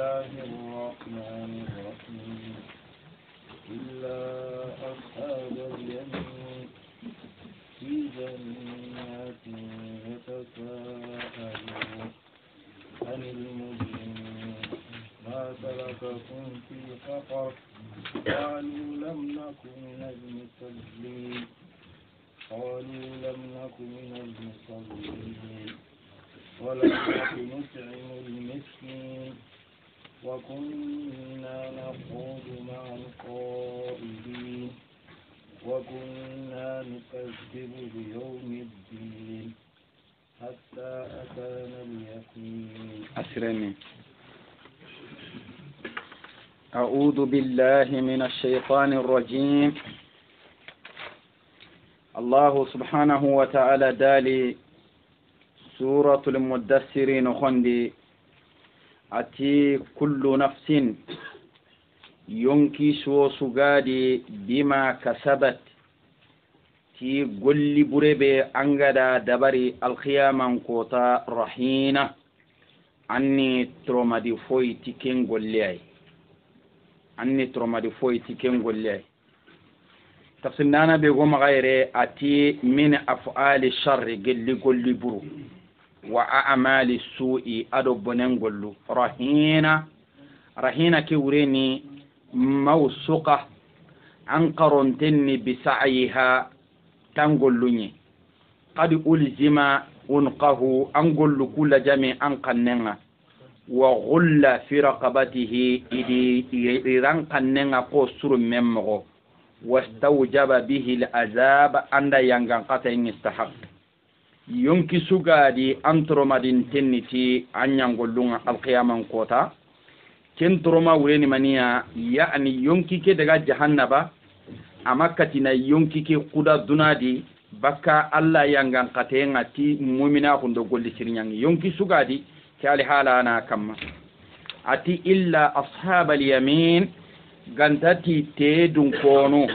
الله الرحمن الرحيم إلا أصحاب اليمين في جنات يتساءلون عن المجرمين ما سلككم في سقر قالوا لم نكن من المصلين قالوا لم نكن من المصلين ولم نكن نطعم المسكين وكنا نخوض مع الخائضين وكنا نكذب بيوم الدين حتى أتانا اليقين. أسرني. أعوذ بالله من الشيطان الرجيم. الله سبحانه وتعالى دالي سورة المدثرين خندي أتي كل نفس ينكي سو سغادي بما كسبت تي قل بريبي أنغدا دبري الخياما قوتا رحينة أني ترومدي فوي تكين قل أني ترومدي فوي تكين قل تفسيرنا بيقوم غير أتي من أفعال الشر قل برو وأعمال السوء أدب نقول رهينة كوريني موثوقة أنقرنتني بسعيها تنقلني قد ألزم أنقه أنقل كل جميع أنقننا وغل في رقبته إذي رنقننا قصر ممغو واستوجب به العذاب أن ينقن قتل يستحق ينكي سغادي أنترمدين تنتي أن ينقلون القيامة قوتا كنترما وريني منيا يعني ينكي كدغا جهنبا أمكتنا ينكي كقدا دنادي بكا الله ينقن قتل تي مؤمنا هندو قول سرين ينكي سغادي كالي حالانا كما أتي إلا أصحاب اليمين gantati te dun kono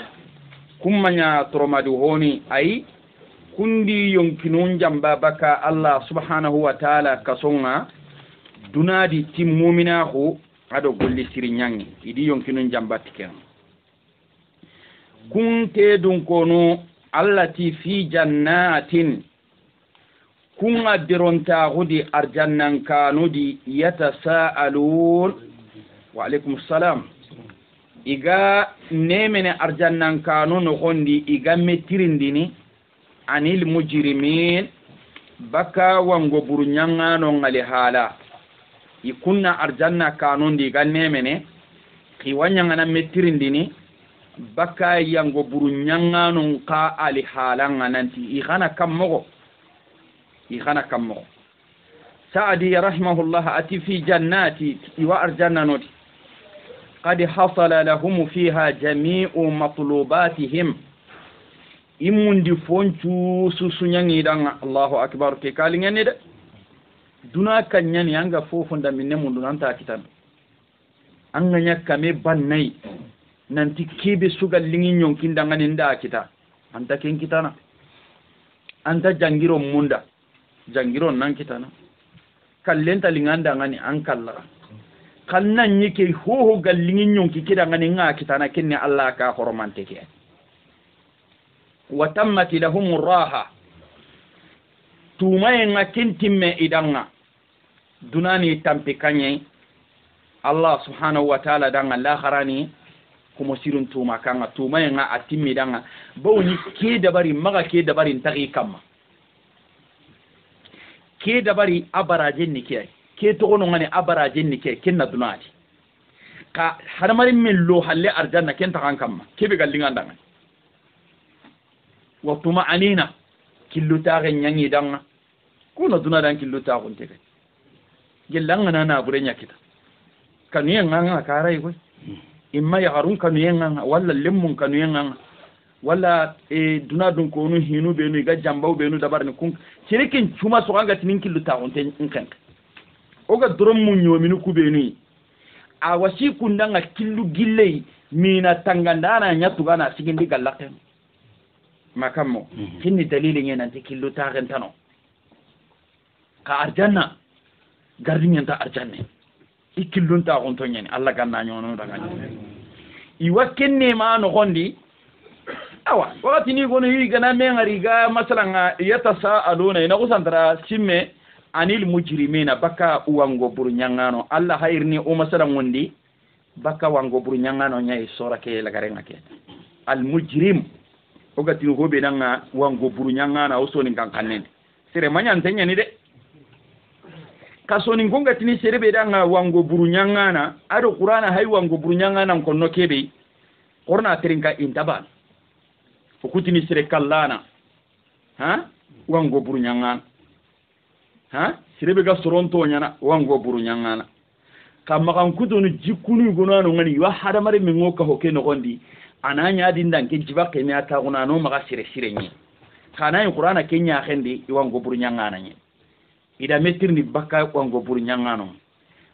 kummanya tromadu honi ai kundi yonkinun jamba baka Allah subhanahu wa ta'ala kasonga dunadi timmumina ho ado golli sirinyangi idi yonkinun jamba tiken kun te dun kono allati fi jannatin kun adironta hudi arjannan kanudi yatasaalun wa alaikum assalam iga nemene arjannan kanu no gondi iga metirindini anil mujrimin baka wango burunyanga no ngali hala ikunna arjanna kanu ndi iga nemene kiwanyanga na metirindini baka yango burunyanga no ka ali hala nanti igana kammo saadi rahimahullah ati fi jannati wa arjanna noti قد حصل لهم فيها جميع مطلوباتهم إمون دي فونچو سوسنياني دان الله أكبر كي كاليني ده دونا كنياني أنغا فوفن دا من نمون دونان تاكتان أنغا نيكا مي باني نانتي كيبي سوغا لنين يونكين دانغاني ندا كتا أنتا كين كتانا أنتا جانجيرو موندا جانجيرو نان كتانا كاللين تالينغان دانغاني أنكالا kannan yake hoho gallingin yonki kida ngani nga kitana kinni Allah ka hormante ke wa tammati lahum raha tumay nga kintimme idanga dunani tampikanye Allah subhanahu wa ta'ala danga la kharani kuma sirun tuma kanga tumay nga atimmi danga bawni ke dabari maga ke dabari ntaki kamma ke dabari abaraje nikiyai ke togono ngani abaraje nike kenna dunati ka harmari min lo halle arjanna ken takan kamma kebe gallinga ndanga wa tuma anina killuta nyangi danga kuno dunada killuta kunte ke gelanga na bure nyakita kanu yanga karai ko imma ya harun kanu yanga walla lemmun kanu yanga walla dunadun ko no hinu be no ga jambaw be no dabar ni kun cirikin cuma so anga tinin killuta kunte inkanka oga dorom mun nyominu kubeni a wasi kundanga killu gillei mina tangandana nyatugana sigindi galaken makammo kinni dalili ngena nanti killu tagen tano ka arjanna gardin ta arjanne ikillun ta on to nyani Allah ganna nyono daga iwa kenne ma no gondi awa wakati ni gono yi gana men riga masalanga yatasa aluna ina kusantara simme anil mujrimina baka wango burnyangano Allah hairni o masalan wondi baka wango burnyangano nyai sora ke lagarenga ke al mujrim o gati ko be nanga wango burnyangana o soni kankanen sere manyan tanya ni de kasoni ngonga tini sere be danga wango burnyangana ado qur'ana hay wango burnyangana ko no kebe qorna trinka intabal fukutini sere kallana ha wango burnyangana ha sirebe ga soronto nyana wango buru nyangana kamma kan kutunu jikunu gonano ngani wa hada mare min ngoka hoke no gondi ananya dindan ke jibake ne ata gonano maga sire sire nyi kana yin qur'ana kenya khende wango buru nyangana nyi ida metirni bakka wango buru nyangano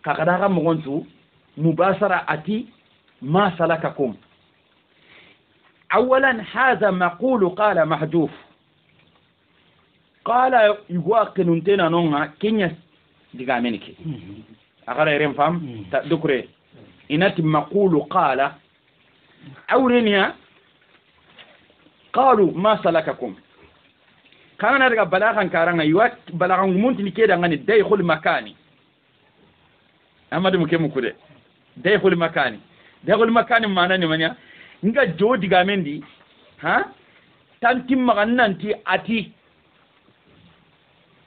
ka kada ga mogontu mubasara ati ma salakakum awalan hadha maqulu qala mahduf qala yuwa kenuntena nonga kenya diga menike agara rem fam ta dukure inati maqulu qala awrenia qalu ma salakakum kana daga balaghan karanga yuwa balaghan muntini keda ngani daykhul makani amadu muke mukude daykhul makani mana ni manya nga jo diga mendi ha tantim magananti ati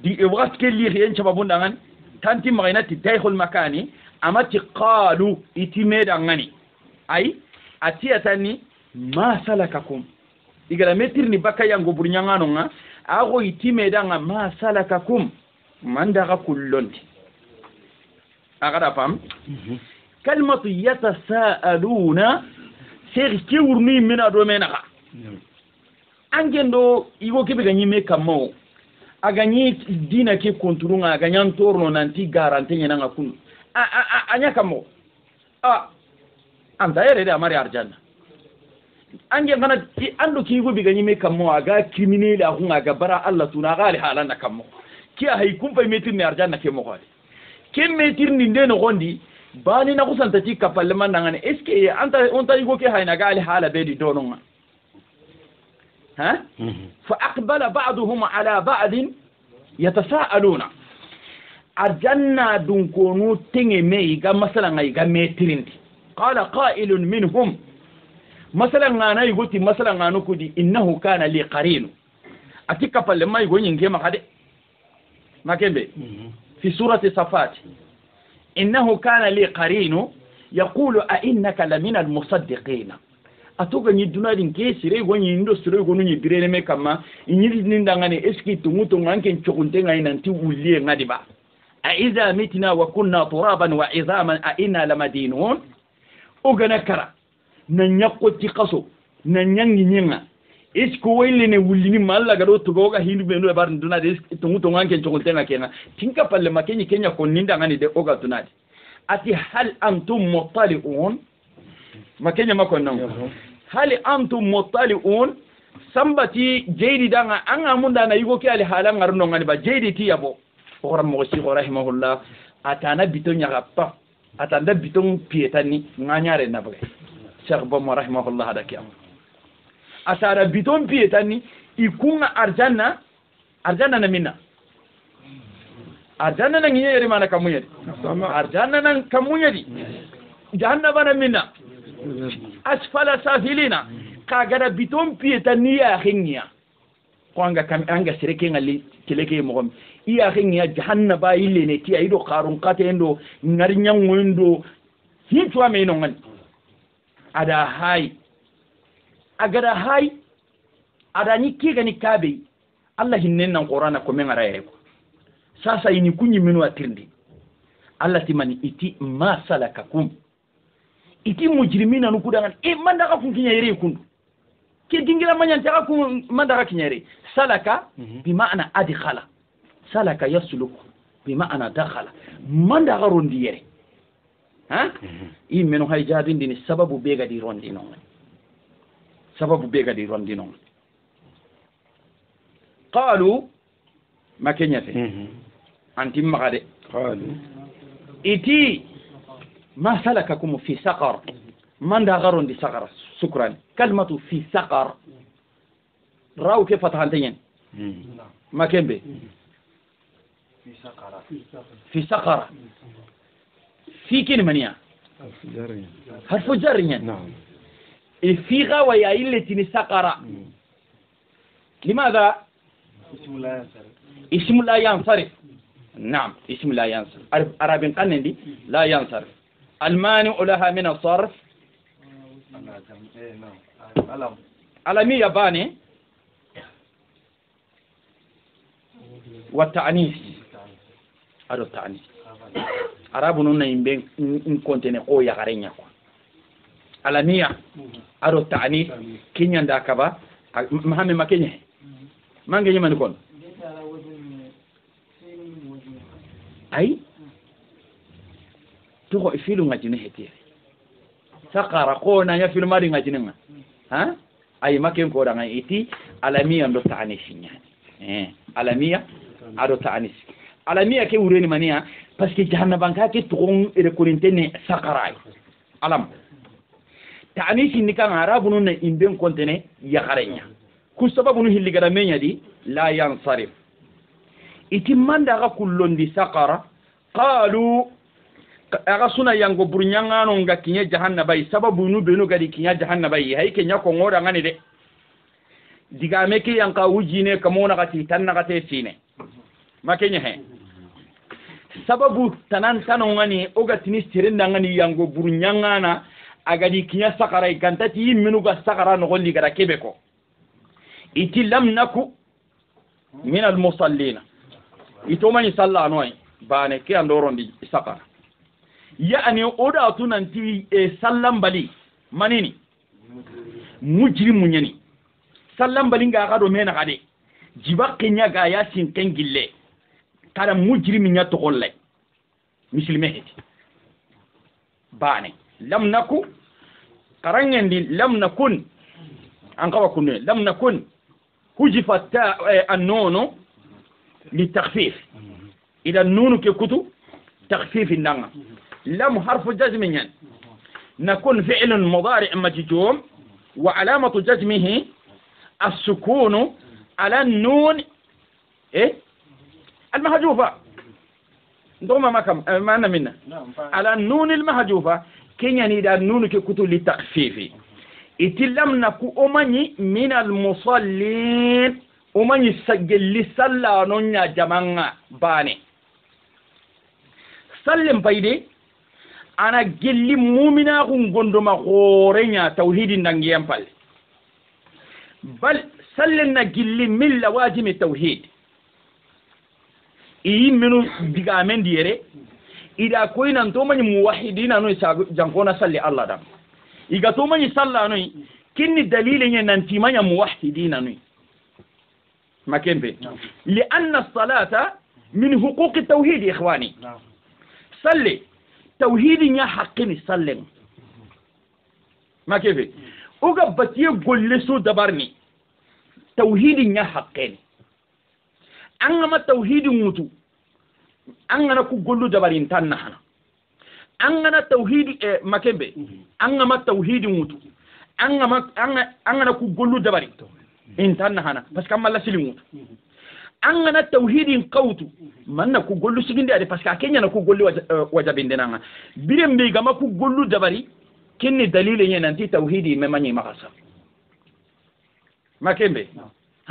di ewas ke li rien chababu ndangan tanti maginati daykhul makani amati qalu itimeda ngani ay ati atani ma salakakum igala metirni baka yango burnyangano nga ago itimeda nga ma salakakum mandaga kullonti agada pam kalmatu yatasaaluna serki urni mina do menaka angendo igo kebe ganyime kamo aganyi dina ke konturunga aganyan torno nanti garante nyana ngakun anya kamo anta yere da mari arjanna ange ngana ando ki go biganyi me kamo aga criminel akun aga bara Allah tuna gali halana kamo ki hay kumpa metir ni arjanna ke mo gali ke metir ni ndeno gondi bani na kusanta ti kapalle mandangane eske anta onta igo ke hayna gali hala bedi dononga ها فأقبل بعضهم على بعض يتساءلون الجنة دونكونو تنمي مثلا ميترين قال قائل منهم مثلا أنا يقولت مثلا أنا كودي إنه كان لي قرين أتيك فلما يقول ينجي ما هذا ما كان في سورة صفات إنه كان لي قرين يقول أئنك لمن المصدقين atoga ni dunadin ke sire gonyi ndo sire gonu ni birene me kama inyiri nindangane eski tumuto nganke chokunte ngai nanti ulie ngadi ba a iza mitna wa kunna turaban wa izaman a inna lamadinun ogana kara nan yakoti qaso nan nyangi nyinga esko wayle ne wulini malla gado to goga hindu be no bar dunade eski tumuto nganke chokunte ngakena tinka palle makenyi kenya ko nindangane de oga dunade ati hal antum muttali'un makenya makon nan hal antum muttali'un sambati jeydi danga anga munda na yugo ke ali halan ngarno ngani ba jeydi ti yabo oram mo si rahimahullah atana biton nyaga pa atanda biton pietani nganyare na bagay cheikh bom rahimahullah hada kiyam atara biton pietani ikunga arjanna na minna arjanna na ngiyere mana kamunyedi arjanna na kamunyedi jahannama na minna asfala safilina kagara biton pieta ni ya khinya kwanga kam anga sireke ngali keleke mogom iya khinya jahannaba ile ne ti aido qarun qatendo ngari nyangondo hitwa me no ngan ada hay agada hay ada ni kiga ni kabe Allah hinnen nan qur'ana ko men araye ko sasa ini kunyi minu atirndi Allah timani iti ma salakakum iti mujrimina nukudangan manda ka kunkinya yere kundu ke dingira manyan ta ku manda ka kinyere salaka bi ma'ana adkhala salaka yasluk bi ma'ana dakhala manda ka rondi yere ha imeno hay jadindi ni sababu bega di rondi non qalu ma kenyate antim magade qalu iti ما سلككم في سقر من دا غرون دي سقر شكرا كلمة في سقر راو كيف فتحتين ما كان به في سقر في كلمة نيا حرف جر نعم في غاوية التي سقر لماذا اسم لا ينصرف نعم اسم لا ينصرف عرب قنن لا ينصرف المانع لها من الصرف علمية باني والتعنيف هذا التعنيف عرب نونا يمبين إن كنتني قوي يغرين علمية هذا التعنيف كينيا داكبا مهم ما كينيا ما نجي من يكون أي تقول فيلم عجينة هتير سكارا كونا يا فيلم مارين عجينة ها أي ما كم كورا عيتي علمية عندو تعنيسين يعني علمية عندو تعنيس علمية كي وريني مانيا بس كي جهنم بانكا كي تقوم إركولينتني سكاراي علم تعنيسين نكان عربون إنبين كونتني يخارينيا كسبب نهي اللي قدامين دي لا ينصرف إتمان دعا كلون دي سكارا قالوا aga suna yango burnyangano nga kinya jahannabay sababu nu benu gadi kinya jahannabay hay kenya ko ngora ngani de diga meke yanka wujine kamona gati tanna gate sine makenya he sababu tanan tano ngani oga tinis tirinda ngani yango burnyangana agadi kinya sakara gantati minu ga sakara no golli gara kebeko iti lam naku min al musallina itomani salla noy bane ke andorondi sakara يعني أودا تنتي سلام بالي منيني مجرم منيني سلام بالي غادو مينا غادي جيبا كينيا غايا سينكن جيلي كارا مجرم نيا تقول مثل مهدي باني لم نكن قرنين لم نكن أنقوا كن لم نكن حجف النون للتخفيف إذا النون ككتو تخفيف النغم لم حرف جزم يعني نكون فعل مضارع مجزوم وعلامة جزمه السكون على النون إيه المحذوفة دوما ما كم ما أنا منا على النون المحذوفة كين يعني ده النون ككتو للتخفيف إتلم نكو أمني من المصلين أمني سجل لسلا نونيا جماعة باني سلم بايدي أنا جلي مؤمنا غندما غورينيا توحيد نانجيام بال بل سلنا جلي من لوازم التوحيد إيه منو دعامين ديره إذا كوينا نتومني موحدين أنو جانكونا سلي الله دام إذا تومني سلا أنو كني دليل ينتي ما موحدين أنو ما كان به لأن الصلاة من حقوق التوحيد يا إخواني صلي توحيد يا حقني سلم ما كيف وقبتي يقول لسو دبرني توحيد يا حقني أنا ما توحيد موتو أنا كقول دبرين تنحنا أنا توحيد ما كيف أنا ما توحيد موتو أنا كقول دبرين إن تنحنا بس كم لا سلموت أنا توحيد قوتو من نكو قولو سجندي أدي بس كأكيني نكو قولو وجبين دينا بيرم بيجا ما كو قولو دبري كني دليل ينتي توحيدي ممني مقصر ما كان به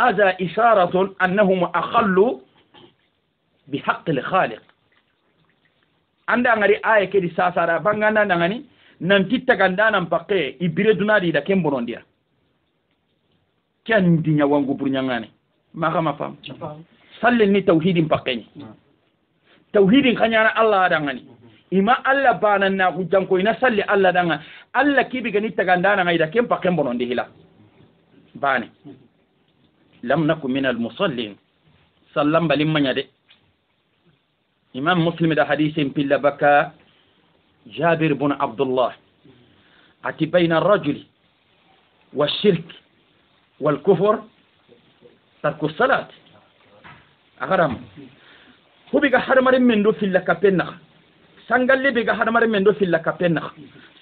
هذا إشارة أنهم أخلوا بحق الخالق عندنا غري آية كدي ساسارا بانغانا نغني ننتي تغندانا مبقى إبردنا دي دا كم برونديا كان دنيا وانغو برنيانغاني ما كما فهم سلني توحيد مبقيني توحيد خنيانا الله دangani ima Allah bana na hujanko ina salli Allah danga Allah kibi gani tagandana ngaida kempa kembono ndihila bani lam nakum min al musallin sallam balim manyade imam muslim da hadithin pilla baka jabir ibn abdullah ati bayna ar-rajuli wash-shirk wal-kufr ترك الصلاة أغرام هو بيجا حرمر من دو في اللكابنا sangalle be ga hadamare men do filla kapenna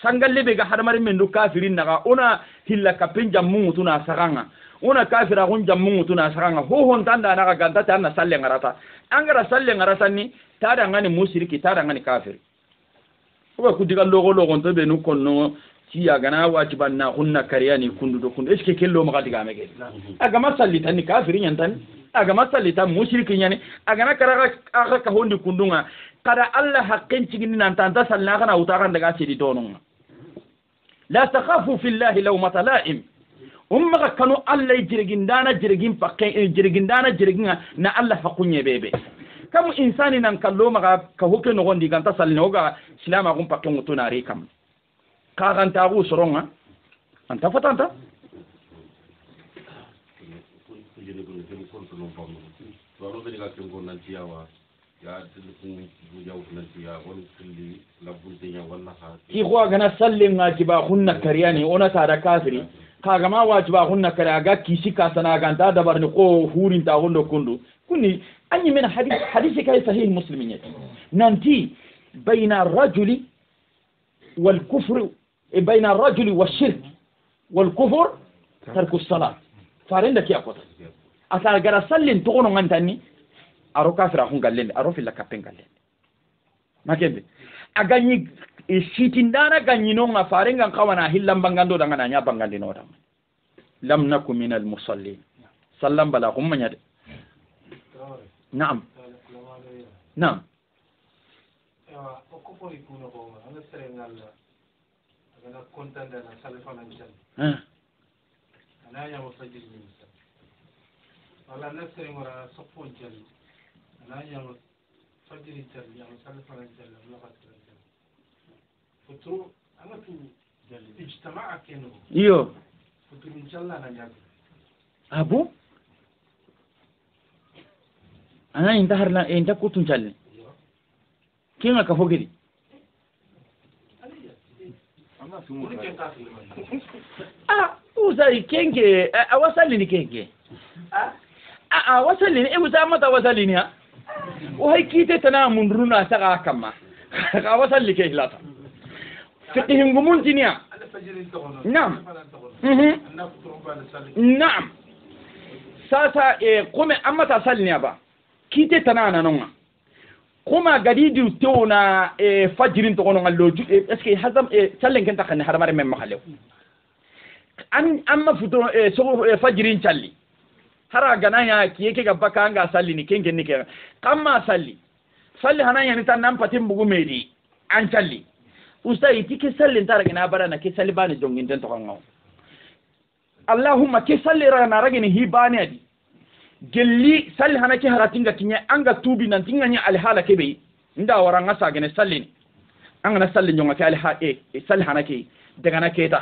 sangalle be ga hadamare men do kafirin naga ona hilla kapen jammu tuna saganga ona kafira gun jammu tuna saganga ho hon tanda naga ganta tan na salle ngarata angara salle ngarata ni tada ngani mushriki tada ngani kafir ko ku diga logo logo to be nu konno tiya gana wajiban na hunna kariyani kundu do kundu eske kello ma diga mege aga masalli tan kafirin yantan aga masalli tan mushriki nyani aga na karaga aga ka hondi kundunga kada Allah haqqin cigini nan tan ta sallna kana utakan daga sidi donunga la takhafu fillahi lawmata la'im umma kanu Allah jirgindana jirgin pakke jirgindana jirginga na Allah hakunye bebe kam insani nan kallo maga ka hoke no gondi ganta salni oga silama gum pakke ngutuna re kam ka ganta gu soronga anta fatanta ki ko gana sallin ngajiba hunna kariyani ona tada kafiri kaga ma wajiba hunna kare ga kisi ka sana ganta dabar ni ko hurin ta hondo kundu kuni anyi men hadisi kai sahih muslimin yati nanti baina ar-rajuli wal kufr baina ar-rajuli wash-shirk wal kufr tarku as-salat farenda ki akota asa gara sallin to gono ngantani aro kafira hun gallende aro filla kapen gallende makebe aganyi sitindana ganyino nga farenga kawana hillam bangando daga nanya bangandi no tam lam nakum minal musallin sallam bala humma nyade na'am na'am ko pori kuno ko ana serengal ana kontanda na salafana njal ana ya wasajil minsa wala na serengora sopon jal ana ya fajiri jal ya salafana jal la fatira فترو أنا تو اجتماع كأنه يو فترو إن شاء الله نجاك أبو أنا إنتهر لا إنت كنت نجلي كيما كفوجري وزاي كينك أوصلني كينك أوصلني إيه وزامة أوصلني ها وهي كيتة تنام رونا سقى كما أوصلني كيه لا فقهم قمونتنيا نعم نعم ساسا قوم أما تسالني أبا كيتي تنانا نونا قوم قديدي تونا فجرين تقولون اللوجو اسكي حزم سالين كنت خلني حرماري من محلو أما فتو سو فجرين سالي هرا غنايا كيكي غبكا anga salli ni kengen ni ke kamma salli hana yani tan nan patim bugu medi an salli usai tike sallin tara gina barana ke salli bani jongin den to kangaw allahumma ke salli rana ragini hibani adi gelli salli hana ke haratinga kinya anga tubi nan tinga nya alhala ke be nda waranga sa gene salli ni anga na salli jonga ke alha salli hana ke daga na keta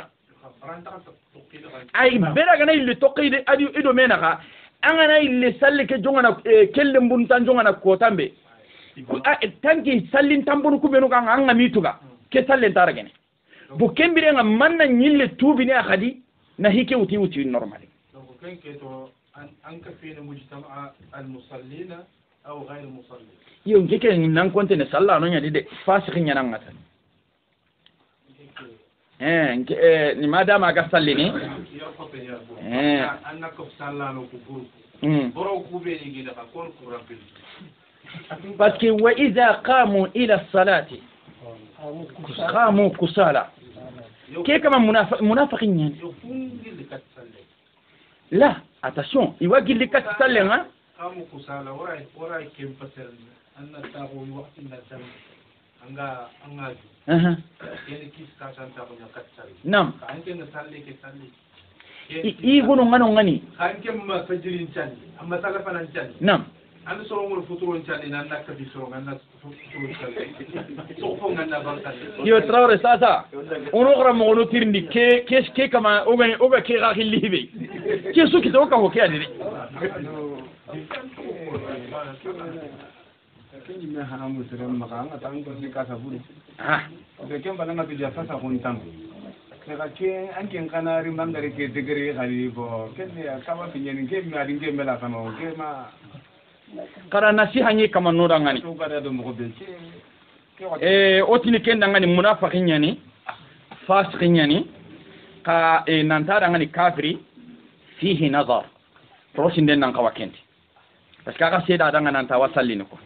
ay bera gana illi toqide adi ido menaka anga na illi salli ke jonga na kelle mbun tan jonga na ko tambe tanki sallin tambunu kubenu kan anga mituga ke sallen taragene bu kembire nga manna nyille tubi ne akadi na hike uti normali donc kenke to an ka fi mujtama al musallina aw ghayr musallin yo ngeke nan konte ne salla no nyadi de fasiki nyana ngata ni madama ga sallini anna ko salla no ko boro ku be ni gida ko ko rabbi parce que wa idha qamu ila salati qamu kusala ke kama munafiqin yani la attention iwa gilli kat sallenga qamu kusala wara kem fasal anna tabu waqti nasal anga yani kis ka santa ko kat sal nam anke na salle ke salle i gunu ngani anke ma fajirin chan amma salafanan chan nam anda soro ngol futuro chali nan nakka bi soro ngana futuro chali so fo ngana bantal yo trawre sasa ono gra mo ono tirndi ke kama oga ke ga hillibe ke su ki to ka ho ke ani kenji me hana musere makanga tango sikasa bulu de kemba nanga bi jasa sa kuntam daga ke anken kana rimbangare ke degere khali bo kenne kama pinyeni ke mi adin ke mela kama ke ma kara nasiha nyi kama nura ngani to kada do mo be ke otini kenda ngani munafiqin yani fasiqin yani ka nantara ngani kafiri fihi nazar rosin den nan kawakenti parce que aka seda danga nanta wasallini ko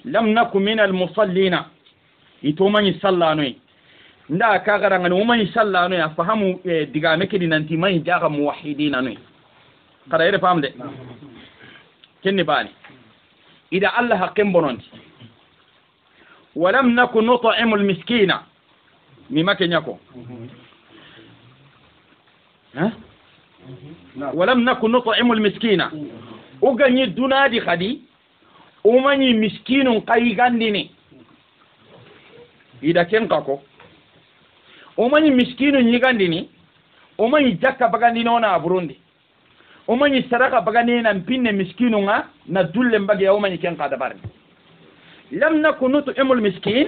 lam nakum min al musallina itomani sallano nda ka garanga no mani sallano ya fahamu diga meke dinanti mai jaga muwahhidina no kada ire famde kenni bani ida allah haqqin bonondi ولم نكن نطعم المسكين مما كنيكو ها ولم نكن نطعم المسكين وغني دونادي خدي ومني مسكين قاي غانديني إذا كان كاكو ومني مسكين نيغانديني ومني جاكا بغانديني ونا بروندي ومني سرقة بغانديني نمبين مسكين ندول مبغي ومني كان قادا بارني لم نكن نطعم المسكين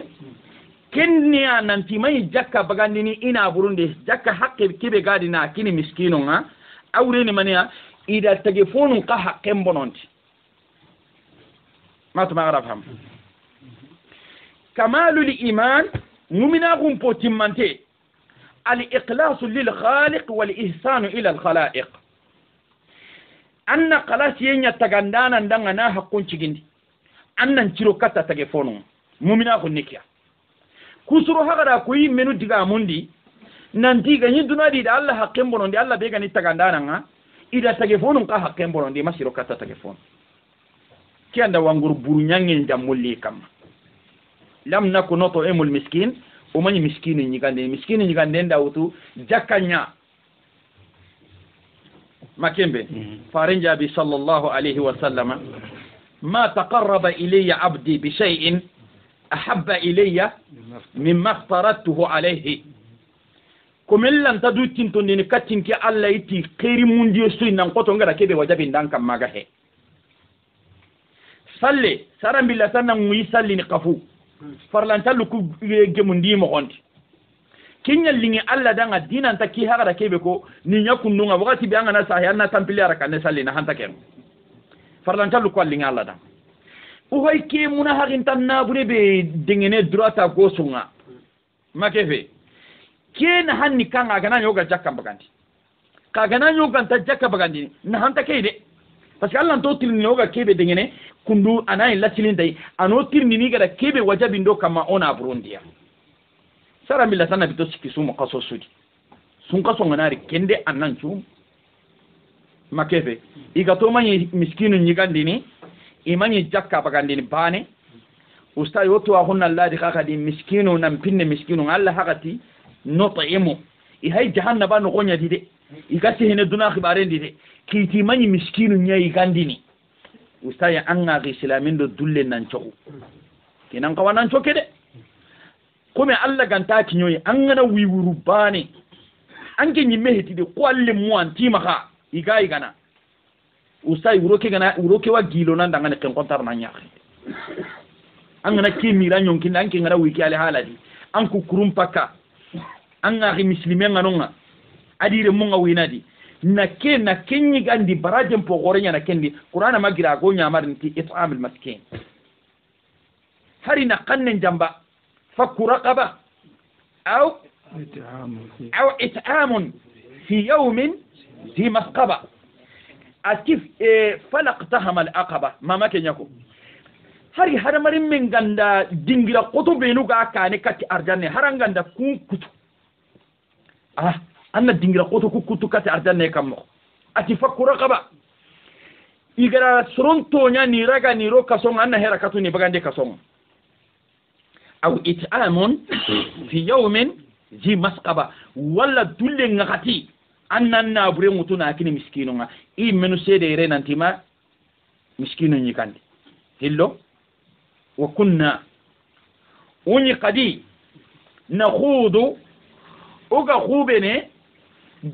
كني نانتي ماي جاكا بغانديني إنا بروندي جاكا حق كيبي غادينا كيني مسكين أوريني مانيا إذا تجفون قها كم بنونتي ما تما فهم كمال الإيمان نمناهم بوتيمانتي الإخلاص للخالق والإحسان إلى الخلائق أن قلاس ينيا تغندانا ندانا حقون تشيغندي أن نشيرو كتا تجفون نمناهم نكيا كسرو هغدا كوي منو ديغا موندي nanti ganyi dunadi da Allah haqqen bonondi Allah be gani tagandana nga ida tagefonun ka haqqen bonondi masiro kata tagefon kianda wangur buru nyangen jamulli kam lam nakun nut'imul miskin umani miskinu nyigande ndawtu jakanya makembe farinja bi sallallahu alayhi wa sallama ma taqarraba ilayya abdi bi shay'in ahabba ilayya mimma aftaratuhu alayhi komillan ta dutin to ni katin ki Allah yiti khairi mundi so nan ko to ngara kebe wajabi ndan kam maga he salle saram billah sanan mu salli ni qafu farlan tallu ku gemundi mo onti kinyal lingi Allah dan addinan ta ki haga kebe ko ni nyakun nunga wakati bi angana sahi anna tampili araka ne salli na hanta ken farlan tallu ko lingi Allah dan o hoy ke muna hagin tan na bune be dingene droita gosunga makefe kena hanni kanga gana yoga jakka bagandi ka gana yoga ta jakka bagandi na hanta kede parce que Allah to tirni yoga kebe dengene kundu anay latilin dai ano tirni ni gara kebe wajabi ndo kama ona burundiya sara milla sana bito sikisu mo kaso sudi sun kaso nganari kende annan chu makebe iga to mani miskinu nyigandi ni imani jakka bagandi ni bane usta yoto wa hunna Allah di kaka di miskinu nam pinne miskinu Allah hakati نطعمه إهاي جهنم بانو قنيا دي دي إيكاسي هنا دونا خبارين دي دي كيتي ماني مسكين نيا يغانديني وستايا أنغا غي سلامين دو دولي نانشو كينان قوان نانشو كده كومي الله غانتا كنيوي أنغنا ويورباني أنكي نيمهتي دي قوالي موان تيمخا إيغاي غانا وستايا وروكي وغيلو ناندانا نكين قنطار نانياخي أنغنا كي ميران يونكين أنكي نغنا ويكي على حالا دي أنكو كروم باكا anga ki muslimen nganonga adire munga winadi na kenyi gandi barajem po gorenya na kendi qur'ana magira go nyamar nti it'am al maskin hari na qannen jamba fakku raqaba aw it'am fi yawmin zi masqaba atif falaqtahama al aqaba mama kenyako hari haramarin men ganda dingira qoto benu ga kane kati arjanne haranganda kun kutu anna dingira qoto kutu kati arjanne kammo ati fakku raqaba igara soronto nya ni raga ni roka songa anna hera katu ni bagande kasonga aw it'amun fi yawmin zi masqaba wala dulle ngati anna na bure mutuna akini miskino nga i menu sede renantima miskino nyikandi hillo وكنا وني قدي نخوض اوغا خوبني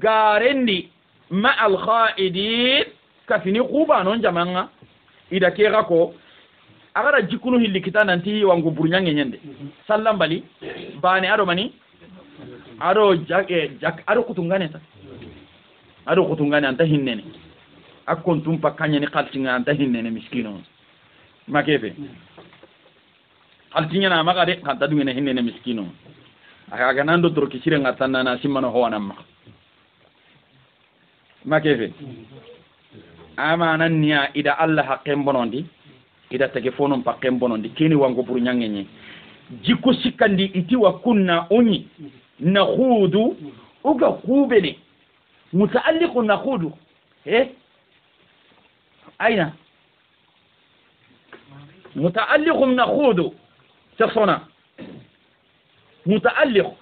غارندي مع الخائدين كفني خوبا نون جماعه اذا كيغاكو agara jikunu hilli kitana nti wangu burnyange nyende sallam bali bani ado mani ado jak ado kutungane ta ado kutungane anta hinnene akkontum pakanya ni qaltinga anta hinnene miskino makefe haltinya na maka de kan tadu ngene hinne miskino aga nan do tro kisire ngatanna na simano ho wanamma makefe amana niya ida Allah haqqen bonondi ida tege fonon paqqen bonondi kini wango buru nyangenye jikko sikandi iti wa kunna onyi nakhudu uga kubene mutaalliq nakhudu aina متعلق نخوض شخصنا متعلق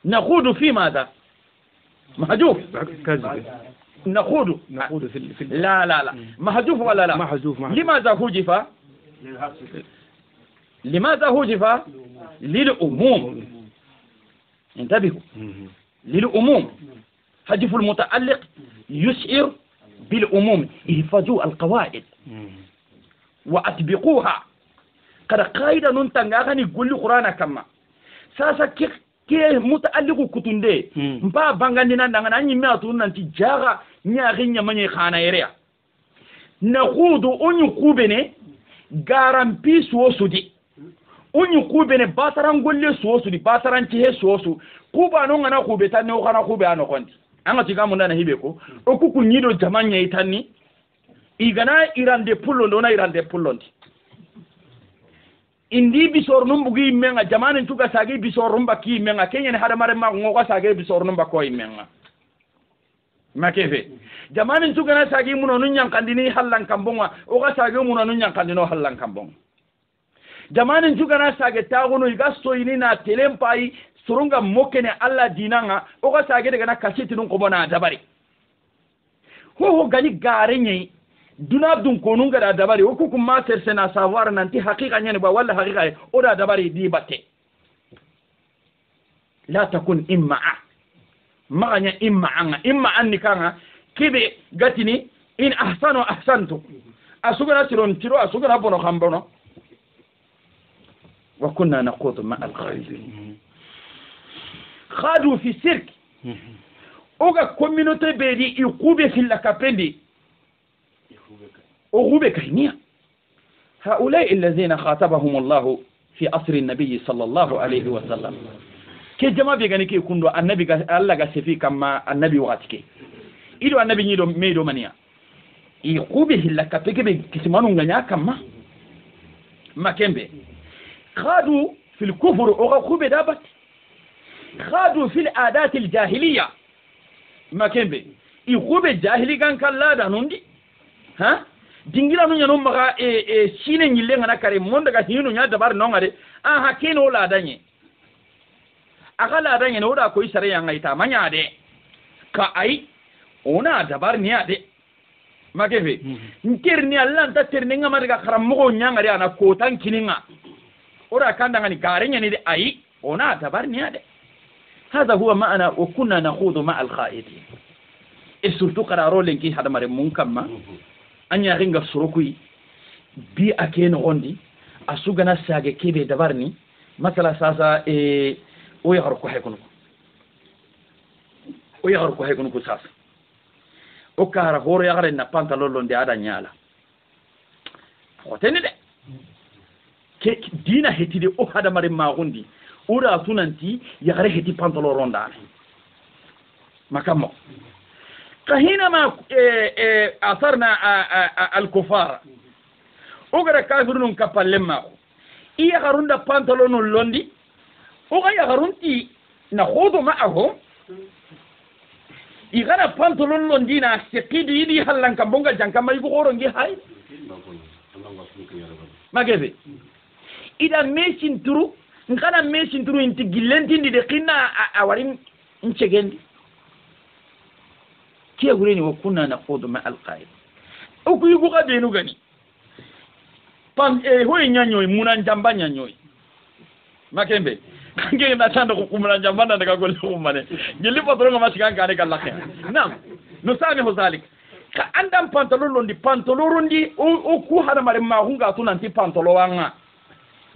نخوض في ماذا محذوف كذب نخوض في لا محذوف ولا لا محذوف لماذا حذف للعموم انتبهوا للعموم حذف المتعلق يشعر بالعموم احفظوا القواعد وأطبقوها kada qaida nun tanga gani golli qur'ana kama sasa ke mutaalliqu kutunde mba bangandi nan daga nan nyimma to nanti jaga nyaari nyamanye khana yerea na khudu onyu kubene garampi suosudi onyu kubene basaran golle suosudi basaran tihe suosu kuba no ngana kube tan no kana kube ano kondi anga tiga munda na hibe ko okuku nyido jamanya itani igana irande pullondo na irande pullondi indi bisor numbugi menga jamane tuga sagi bisor rumba ki menga kenya ne hada mare ma ngoga sagi bisor numba ko menga makefe jamane tuga na sagi muno nun yankandini hallan kambonga o ga sagi muno nun yankandino hallan kambonga jamane tuga na sagi tagono iga soyini na telempai surunga mokene alla dinanga o ga sagi daga na kasiti nun ko bona dabari ho gani garenye duna dun konun ga da dabari o kukum ma tersena savoir nanti haqiqa nyane ba wala haqiqa o da dabari di batte la takun imma'a maganya imma anni kanga kibe gatini in ahsanu ahsantu asugana tiro asugana bono khambono wa kunna naqutu ma al-khaizin khadu fi sirk oga communauté bedi ikube fil lakapendi أغوبة كهنية هؤلاء الذين خاطبهم الله في عصر النبي صلى الله عليه وسلم كي جماعة بيغاني كي يكون النبي الله غسفي كما النبي واتكي إلو النبي نيدو ميدو منيا يغوبة لك بيكي كسمانو غنيا كما ما كمبي خادوا في الكفر أغوبة دابت خادوا في العادات الجاهلية ما كمبي يغوبة جاهلي كان كالله دانوندي ها dingira no nyano maga sine nyille ngana kare monda ga hinu nya dabar no ngare ha kino la danye akala danye no da ko isare yang aita manya de ka ai ona dabar ni ade magefe nkirni Allah ta tirni ngama daga karam mo nya ngare ana ko tan kininga ora kanda ngani gare nya ni de ai ona dabar ni ade هذا هو معنى وكنا نخوض مع الخائضين السلطة قرارو لنكي هذا مرة منكما anya ringa surukui bi ake no gondi asugana sage kebe dabarni masala sasa o ya harko haykunu ko sasa o kara horo ya gare na pantalon de ada nyala hotene de ke dina hetide o hada mare ma gondi ura tunanti ya gare heti pantalon ronda makamo حينما أثرنا الكفار أقرأ كافرون كفال لما إيه غرون دا بانتلون اللوندي أقرأ غرون تي نخوض معهم إيه غرا بانتلون اللوندي ناسقيد يدي حلان كمبونغا جانكا ما يبغورون جي هاي ما كيفي إذا ميشين ترو نخانا ميشين ترو انت جلنتين دي دقينا أورين انشغندي كي أقولني وكنا نخوض مع القائد أو كي يبغى بينو غني بان هو ينيانيوي منان جامبا ينيانيوي ما كيمبي كي نتاند كو منان جامبا ندا كقول لهم ماني جلي بطرون ما سكان كاني كلاخ نعم نسامح ذلك كأندم بانتلون دي بانتلون دي أو كو هذا مرة ما هو قاتو نانتي بانتلونا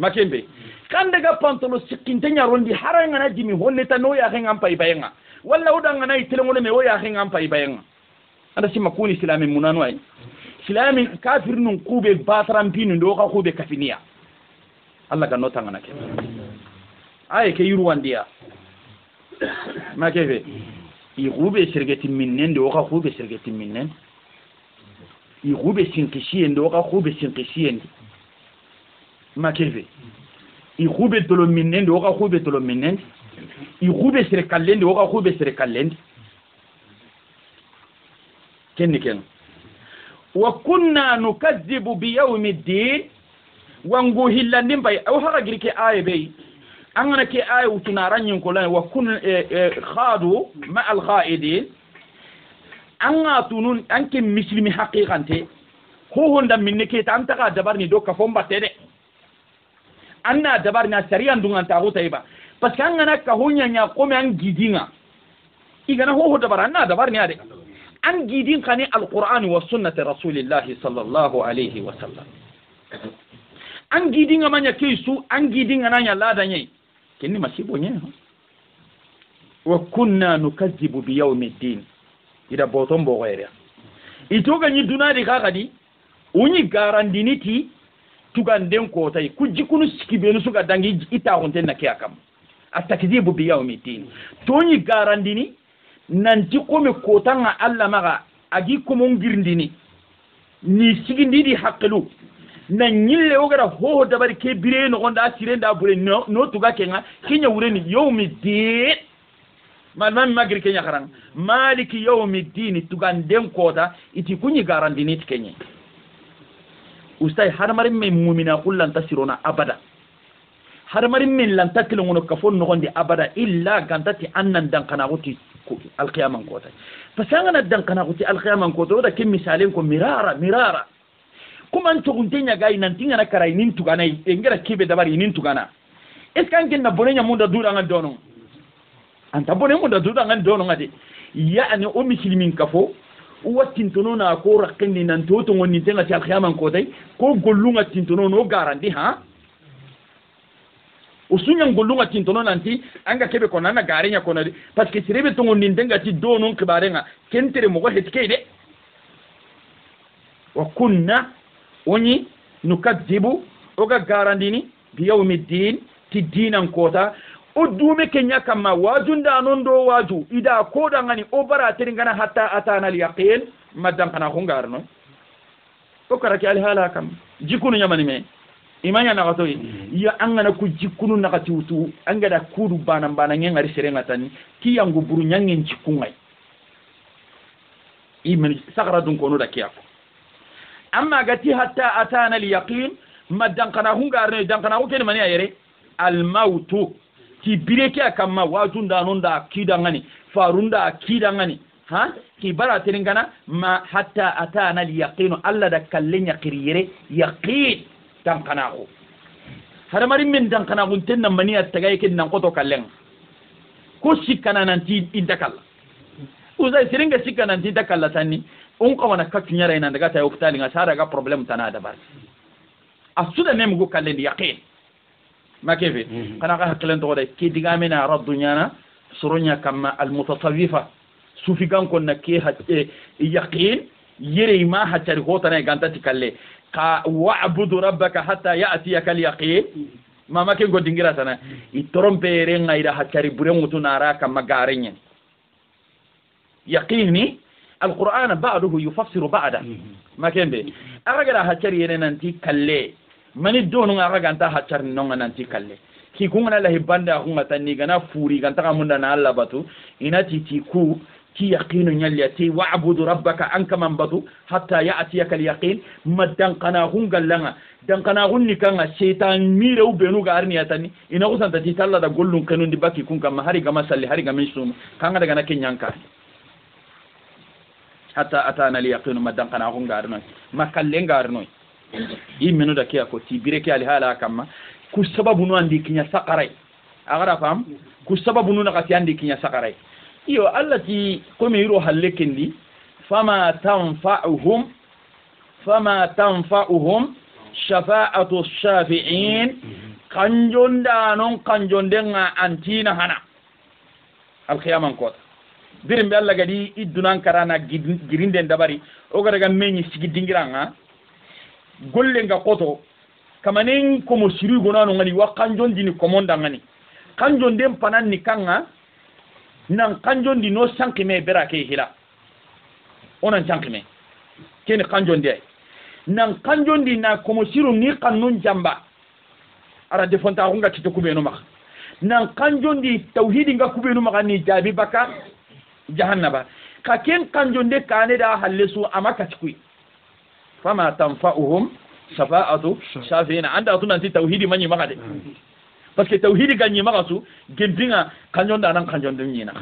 ما كيمبي كان دعا بانتلون سكينتنيا روندي هرانا جيمي هون نتانويا هنغام باي باينا walla udanga nay telengo me woya hen am pay bayenga anda sima kuni islami munano ay silami kafir nun kube batarampinu ndo ka kube kafiniya Allah ga nota ngana ke ay ke yurwandiya ma kefe i kube sirgeti minnen ndo ka kube sirgeti minnen i kube sinkishiye ndo ka kube sinkishiye ma kefe i kube dolo minnen ndo ka kube dolo minnen i kube sire kallendi ndo ka kube sire kallendi kenni ken wa kunna nukazzibu bi yawmiddin wangu hillandin bay aw hara girke aye bay angana ke aye utuna ranyin ko lan wa kun khadu ma al ghaidin anga tunun anke muslimi haqiqante ho honda minne ke ta antaka dabarni do ka fomba tede anna dabarna sariyan dungan ta hota iba parce que angana ka honya nya ko me an gidinga igana ho dabar anna dabarni ade an gidin kani alqur'ani wa sunnati rasulillahi sallallahu alaihi wa sallam an gidin amanya keisu an gidin ananya lada nyai kenni masibo nya wa kunna nukazzibu bi yawmiddin ida boton bo gere itoga ni dunadi kakadi unyi garandiniti tuganden ko tay kujikunu sikibenu suga dangi ita honten na kiyakam atakzibu bi yawmiddin to ni garandini nanti kome kotanga Allah maga agi komo ngirndini ni sigindi di haqqelu na nyille ogara ho dabari ke bire no gonda asire nda bure no tuga kenga kinya wureni yawmiddin man magri kenya karang maliki yawmiddin tuganden kota iti kunyi garandini tikenye ustay harmarin me mu'mina kullan tasirona abada harmarin min lan takilun ngono kafon no gondi abada illa gantati annan dan kana goti alqiyaman kota fasangana dan kana goti alqiyaman kota da kin misalin ko mirara kuma an to guntenya gai nan tinga na karai nin tugana engara kibe dabari nin tugana eskan kin na bonenya munda dura ngan dono anta bonen munda dura ngan dono ngade yani o muslimin kafo watin tono na ko rakkendi nan to to ngoni tenga ci alqiyaman kota ko gollunga tintono no garandi ha usunya ngolunga tintono nanti anga kebe kona na garenya kona parce que sirebe to ngondi ndenga ti do non kibarenga kentere mo hetike de wa kunna oni nukadibu oga garandini bi yawmiddin ti dinan kota o dume kenya kama wajunda nondo waju ida koda ngani o bara teringana hatta atana al yaqin madan kana hungarno o karaki al halakam jikunu nyamani me imanya na gato ya angana ku jikunu na gatutu angada kudu bana ngengari serenga tani ki yangu buru nyangen jikungai imen sakara dun kono da kiyako amma gati hatta atana al yaqin madan kana hungarno dan kana ko ken mani ayere al mautu ki bireke akamma wajunda nonda kidangani farunda kidangani ha ki bara teringana ma hatta atana al yaqin alla da kallenya qiriyere yaqin dan kana ko har mari min dan kana gun tenna mani attagay ken nan koto kallen ko sikana nan ti indakalla uzai siringa sikana nan ti indakalla tanni on ko wana katunya rayna daga tayo kutali nga sara ga problem tana da bar asuda nem go kallen yaqin makeve kana ga haklen to da ke diga mena raddunya na surunya kama al mutasawwifa sufi gan kon na ke yaqin yere ma hatar hotana ganta tikalle ka wa'budu rabbaka hatta ya'tiyaka al-yaqin mama ke godingira sana i trompe renga ida hakari bure mutu nara kama garenyen yaqini al-qur'an ba'dahu yufassiru ba'da ma kembe araga hakari yene nanti kalle mani donu araga anta hakari nonga nanti kalle ki kunga la hibanda kunga tani gana furi ganta kamunda na Allah batu inati ti ku ki yaqinu nyallati wa'budu rabbaka anka man batu hatta ya'tiyaka al-yaqin madan kana hungallanga dan kana hunni kanga shaytan mire ubenu ga arni atani ina usanta ti talla da gollun kanun di baki kun kam hari ga masalli hari ga misum kanga daga na kenyanka hatta atana al-yaqin madan kana hunga arno makallenga arno imenu da kiya ko ti bireke al hala kamma ku sababu no andi kinya sakarai agara fam ku sababu no nakati andi kinya sakarai iyo allati komi yiro hallekendi fama tanfa'uhum shafa'atu shafi'in kanjonda non kanjondenga antina hana al-qiyaman kota birim be Allah gadi idunan karana girinde dabari o gara ga menyi sigi dingiranga golle nga koto kamanen ko mo siri gonano ngani wa kanjon dini komonda ngani kanjon dem panan ni kanga nan kanjon di no sankime berake hila onan sankime ken kanjon de nan kanjon di na ko mo siru ni kannun jamba ara defonta ko ngati to kubeno mak nan kanjon di tauhidi nga kubenu mak ni jabi baka jahannaba ka ken kanjon de kane da hallesu amaka tikui fama tanfa'uhum shafa'atu shafi'ina anda tunan ti tauhidi manyi magade parce que tauhidi ganyi magasu gembinga kanjon da nan kanjon de nyina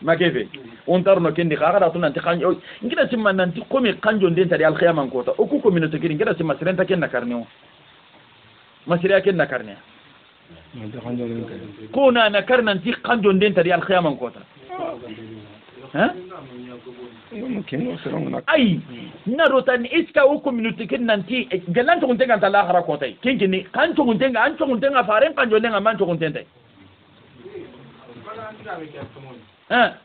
magebe on tarno kendi khara tunan ti kanjo ngida simman nan ti komi kanjon den tadi al khiyamang kota o ku communauté kiri ngida simma serenta ken nakarne masiriya ken nakarne ko na nakarnan ti kanjon den tadi al khiyamang kota ha ay narotan iska o communauté ken nanti galan to kuntenga ta la khara ko tay kenkini kan to kuntenga an to kuntenga faren kan jonde man to kuntenta ha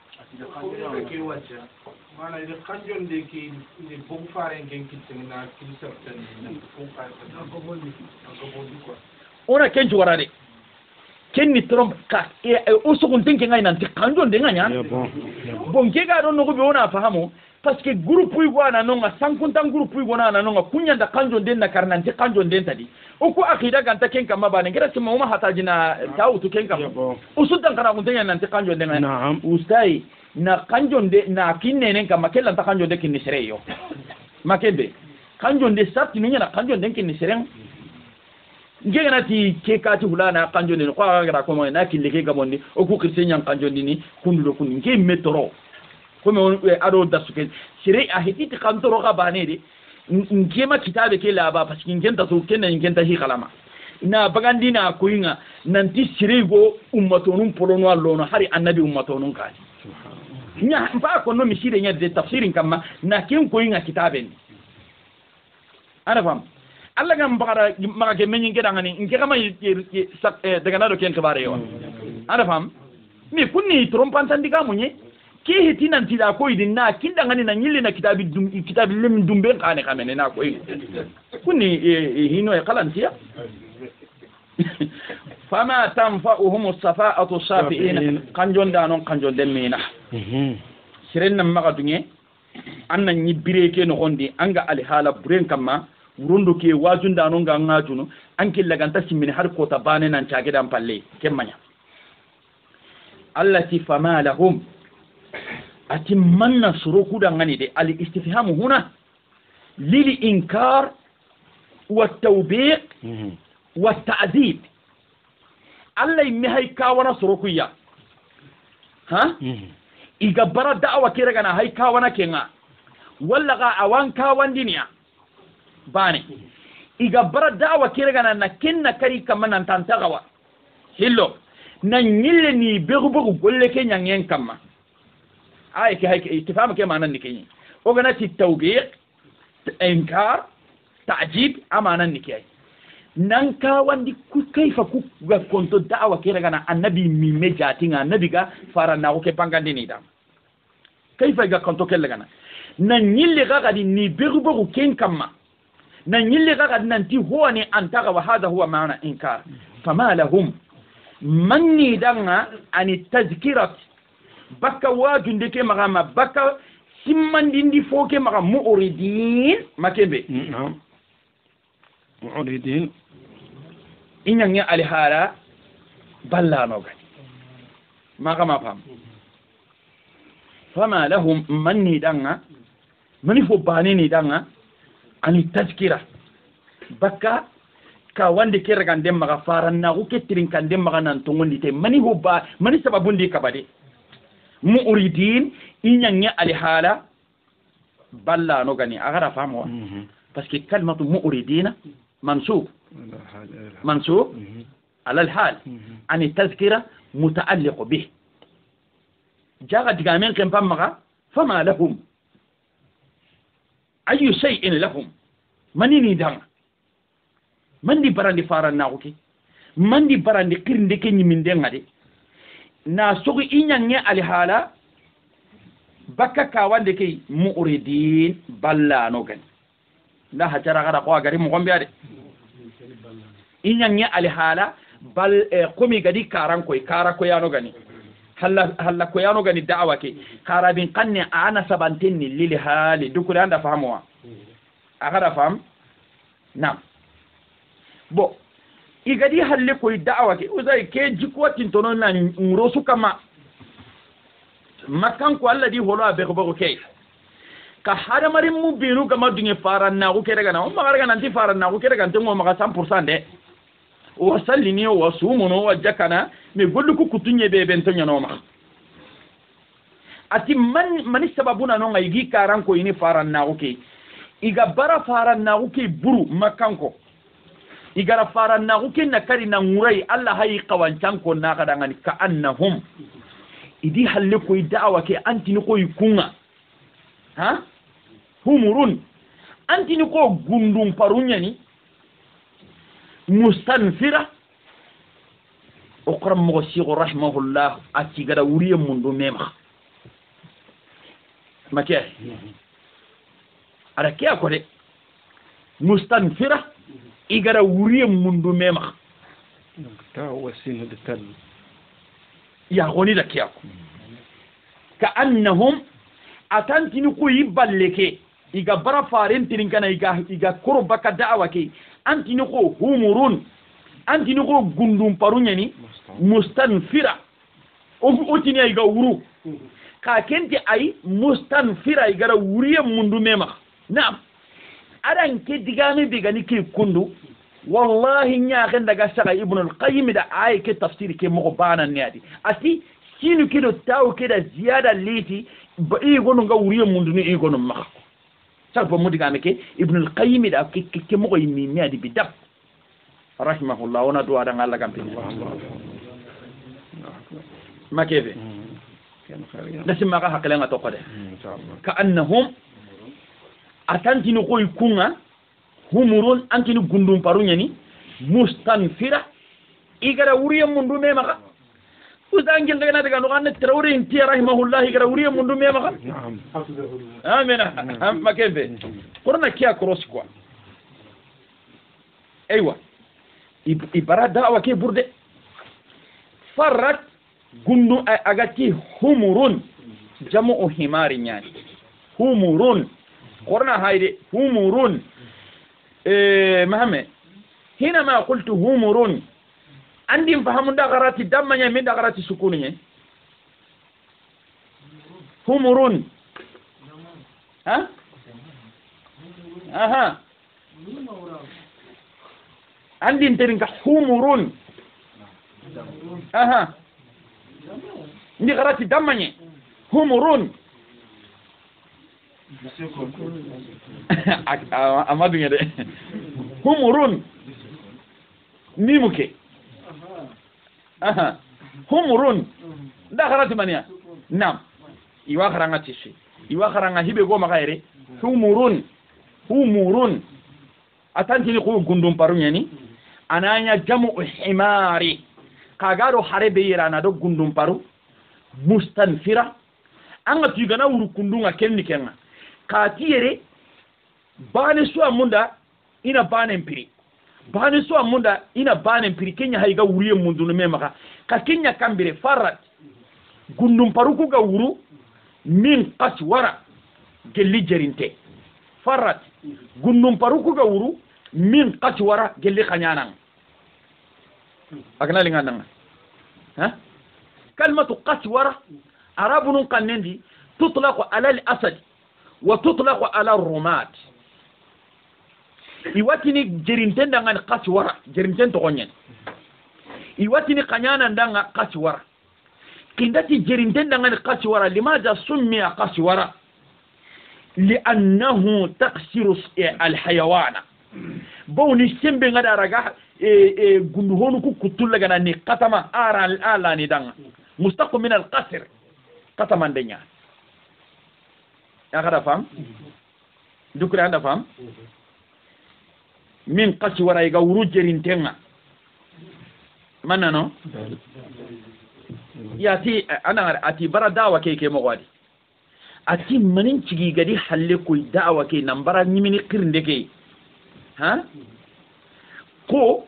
mana ide kanjon de ki ni bom faren gen kitina ki certain ko ka ko bondi ko ona kenju warade kenni trompe ka o sokon tenke ngai nanti kanjon de nganya bon ke ga don no be ona fahamu parce que groupe wi wana nonga sankuntan groupe wi wana nonga kunya da kanjon den na karnanti kanjon den tadi o ko akida ganta ken kama bana ngira sima uma hatajina tawutu ken kama usudan kana kuntenya nanti kanjon den ngaya ustai na kanjon de na kinne nen kama kella ta kanjon de kinni sereyo makebe kanjon de sarti nunya na kanjon den kinni sereng ngena ti ke kati hulana kanjon ni ko aga ko mo na kille ke gamondi o ku kirsenyang kanjon ni kundudo kun nge metoro ko me ado dasuke sire a hititi kantoro ga banede ngema kitabe ke laba parce que ngenta so kenna ngenta hi kalama na bagandina ko yinga nanti sire go ummatonun polono allono hari annabi ummatonun kati nya mpa ko no misire nya de tafsirin kama na ken ko yinga kitabe ni ana fam Allah gam bagara maga ke menyin ke dangani nke kama daga na do ken kabare yo ana fam mi kunni trompan tandika munye ke hetinan tida ko idin na kinda ngani na nyille na kitabi lem dumbe kane kamene na ko kunni hino e qalantiya fama tanfa'uhum as-safa'atu shafi'in kanjon da non kanjon den mina siren nam maga dunye anna nyi bireke no gondi anga ali hala buren kamma wurondo ke wajunda non ga ngatuno anke laganta simini har ko ta bane nan tage dan palle kemmanya allati fama lahum atimmanna suruku da ngani de al istifhamu huna lil inkar wa tawbiq wa ta'dib alla mi hay kawana suruku ya ha iga bara da'wa kire gana hay kawana kenga walla ga awan kawan diniya bane iga bara da'wa kire gana na kinna kari kamana tantagawa hillo na nyille ni begubugu golle ke nyangen kamma ay ke hay istifham ke manan ni kenyi o gana ti tawbiq inkar ta'jib amanan ni kay nan ka wandi ku kayfa ku ga konto da'wa kire gana annabi mi mejatinga annabi ga fara na ko ke pangandi ni da kayfa ga konto kelle gana na nyille ga gadi ni begubugu ken kamma na nyille ga gadi nanti huwa ni antaga wa hadha huwa maana inkar fama lahum manni danga ani tazkirat baka wajunde ke magama baka simmandindi foke maga mu'ridin makebe mu'ridin inyanga alhala ballano ga magama pam fama lahum manni danga mani fo bani ni danga ani tazkira baka ka wande kera kan dem maga faran na ko kettirin kan dem maga nan to ngondi te mani hubba mani sababundi kabade mu'ridin inyanya alhala balla no gani agara famo parce que kalmatu mu'ridina mansub على الحال عن التذكرة متعلق به جاء جامين كم فما لهم أي شيء لهم من ندم من دي بران دي فاران ناوكي من دي بران دي كرين دي كني من دين غادي ناسوغي إنيان على حالا bakka kawande ke mu'ridin ballano gani la hajara gara ko gari mo gombe ade inyangi alhala bal komi gadi karan koy kara ko yano gani halla ko yano gani da'awa ke karabin qanni ana sabantinni lil hali dukuri anda fahamwa agara fam nam bo igadi halle koy da'awa ke uzai ke jikwatin tono na ngurosu kama makan ko Allah di holo abe ko ke ka hada marim mu binu gama dunge faran na ko kere gana o magara gana ti faran na ko kere gana tengo maga 100% de o sallini o sumuno o jakana me gollu ko kutunye be ben tonya no ma ati man sababuna no ngai gi karan ko ini faran na ko ke iga bara faran na ko ke buru makan ko igara faran na ko ke na kari na ngurai Allah hayi qawancan ko na kada ngani ka annahum idi halle ko da'awa ke antini ko yikunga ha humurun antini ko gundum parunya ni mustanfira okram mo sigo rahimahullah ati gada wuriye mundu mema make ara kiya ko de mustanfira igara wuriye mundu mema ta wasinu de tal ya goni da kiya ko ka annahum atantini ko yiballeke iga bara farin tirin kana iga koro baka da'awa ke antini ko humurun antini ko gundum parunya ni mustanfira o tini iga wuru ka kenti ay mustanfira igara wuriye mundu mema na'am adan ke digami bigani ke kundu wallahi nyaken daga saka ibn al-qayyim da ay ke tafsir ke mo bana neadi ati sinu kido taw kida ziyada liti ba i gonu nga wuriye mundu ni i gonu ma sarfa mo digame ke ibn al-qayyim da ke mo yimi neadi bi dab rahimahullah wana do ada ngalla gampi makebe nasima ka hakala nga to qade ka annahum atantini koy kunga humurun antini gundum parunya ni mustanfira igara wuriye mundu me maka uzangil daga daga no anne trawri inti rahimahullah igara wuriye mundu me maka amina makebe korna kiya cross quoi aywa ibara da'wa ke burde farrat gundu agati humurun jamu himari nyani humurun korna hayde humurun محمد حينما قلت همرون عندي فهم دغرات الدم من دغرات السكون همرون ها اها عندي انترنك همرون اها عندي غرات الدم همرون amadu ngede humurun mimuke aha humurun da kharati mania nam iwa kharanga tishi iwa kharanga hibe go makaire humurun atanti ni ko gundum parunya ni ananya jamu himari kagaro harebe irana do gundum paru mustanfira anga tigana wuru kundunga kenni kenga katiyere bane so amunda ina bane mpiri bane so amunda ina bane mpiri kenya haiga wuriye mundu no memaka ka kenya kambire farat gundum paruku ga wuru min qaswara gelli jerinte farat gundum paruku ga wuru min qaswara gelli khanyanang agna lingana ha kalmatu qaswara arabun qannendi tutlaqu ala al-asad وتطلق على الرماد iwatini jerinten dangan qaswara jerinten to gonyen iwatini kanyana ndanga qaswara kindati jerinten dangan qaswara limadha summiya qaswara li'annahu taqsiru al-hayawana bawni sembe ngada raga gundu honu ku kutulla gana ni qatama ala ni danga mustaqim min al-qasr qatama ndenya akada fam dukure anda fam min qasi wara iga wuru jerintenga manano yati ana ati bara dawa keke mo wadi ati manin cigi gadi halle ko da'awa ke nambara nyimini kirinde ke ha ko